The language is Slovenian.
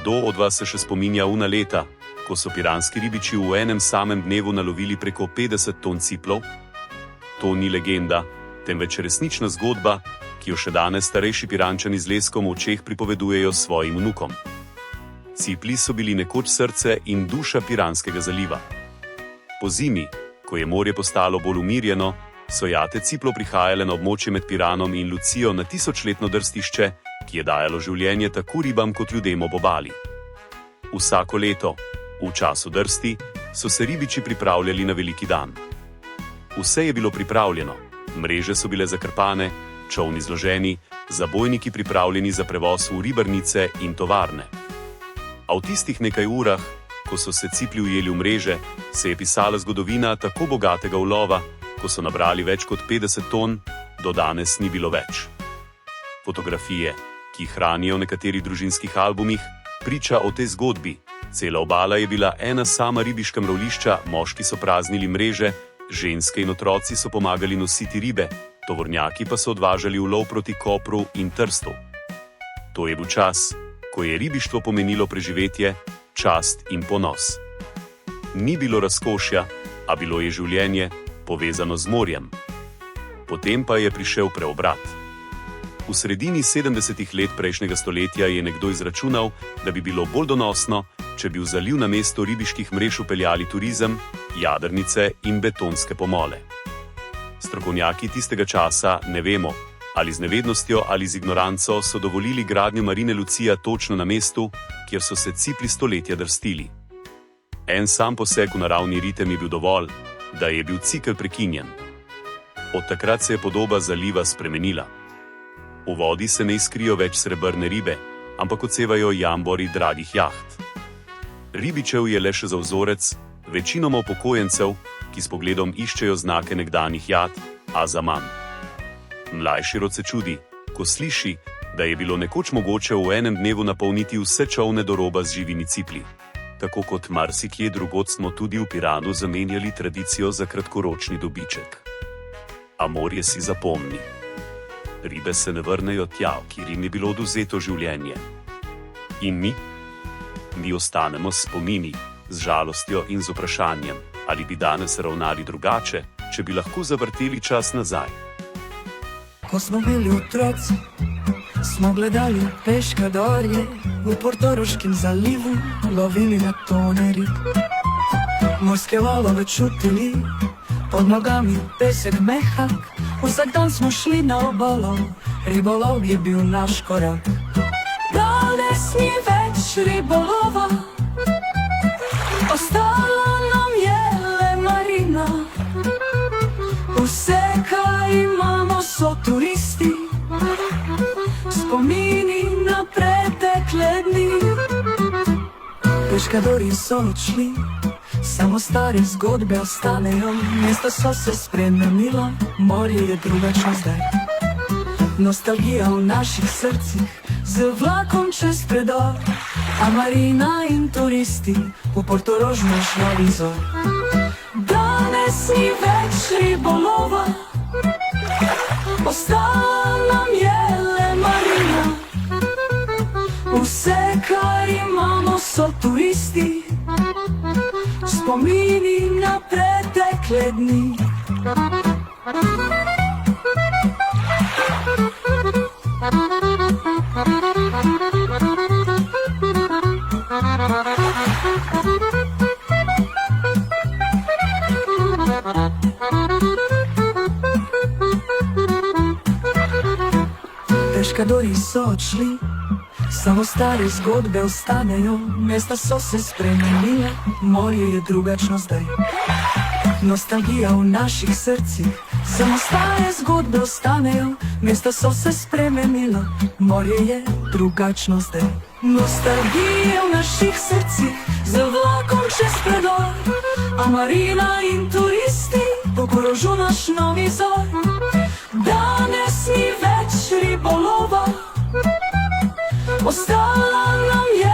Kdo od vas se še spominja una leta, ko so piranski ribiči v enem samem dnevu nalovili preko 50 ton ciplov? To ni legenda, temveč resnična zgodba, ki jo še danes starejši Pirančani z leskom v očeh pripovedujejo svojim vnukom. Cipli so bili nekoč srce in duša Piranskega zaliva. Po zimi, ko je morje postalo bolj umirjeno, so jate ciplo prihajale na območje med Piranom in Lucijo na tisočletno drstišče, ki je dajalo življenje tako ribam kot ljudem ob obali. Vsako leto, v času drsti, so se ribiči pripravljali na veliki dan. Vse je bilo pripravljeno, mreže so bile zakrpane, čolni zloženi, zabojniki pripravljeni za prevoz v ribarnice in tovarne. A v tistih nekaj urah, ko so se cipli ujeli v mreže, se je pisala zgodovina tako bogatega ulova, ko so nabrali več kot 50 ton, do danes ni bilo več. Fotografije, ki jih hranijo v nekaterih družinskih albumih, priča o tej zgodbi. Cela obala je bila ena sama ribiška mravljišča, moški so praznili mreže, ženske in otroci so pomagali nositi ribe, tovornjaki pa so odvažali ulov proti Kopru in Trstu. To je bil čas, ko je ribištvo pomenilo preživetje, čast in ponos. Ni bilo razkošja, a bilo je življenje, povezano z morjem. Potem pa je prišel preobrat. V sredini 70. let prejšnjega stoletja je nekdo izračunal, da bi bilo bolj donosno, če bi v zaliv namesto ribiških mrež vpeljali turizem, jadrnice in betonske pomole. Strokovnjaki tistega časa, ne vemo, ali z nevednostjo ali z ignoranco, so dovolili gradnjo marine Lucija točno na mestu, kjer so se cipli stoletja drstili. En sam poseg v naravni ritem je bil dovolj, da je bil cikel prekinjen. Od takrat se je podoba zaliva spremenila. V vodi se ne iskrijo več srebrne ribe, ampak odsevajo jambori dragih jaht. Ribičev je le še za vzorec, večinoma upokojencev, ki s pogledom iščejo znake nekdanjih jat, a za manj. Mlajši rod se čudi, ko sliši, da je bilo nekoč mogoče v enem dnevu napolniti vse čolne do roba z živimi cipli. Tako kot marsikje drugod smo tudi v Piranu zamenjali tradicijo za kratkoročni dobiček. A morje si zapomni. Ribe se ne vrnejo tja, kjer jim je bilo odvzeto življenje. In mi? Mi ostanemo s spomini, z žalostjo in z vprašanjem, ali bi danes ravnali drugače, če bi lahko zavrteli čas nazaj. Ko smo bili otroci, smo gledali peškadorje v Portoroškem zalivu, lovili na tone rib. Morske valove čutili, pod nogami pesek mehak, vsak dan smo šli na obalo, ribolov je bil naš korak. Danes ni več ribolova, ostala nam je le marina. Vse, kar imamo, so turisti, spomini na pretekle dni. Peškadorji so odšli, samo stare zgodbe ostanejo, mesta so se spremenila, morje je drugačno zdaj. Nostalgija v naših srcih, z vlakom čez predor, a marina in turisti v Portorož naš novi vzor. Danes ni več ribolova, ostala nam je le marina. Vse, kar imamo, so turisti, spomini na pretekle dni. Peškadorji so odšli, samo stare zgodbe ostanejo, mesta so se spremenile, morje je drugačno zdaj. Nostalgija v naših srcih, samo stare zgodbe ostanejo, mesta so se spremenila, morje je drugačno zdaj. Nostalgija v naših srcih, z vlakom čez predor, a marina in turisti po Korožu naš novi vzor. Danes ni več ribolova, ostala nam je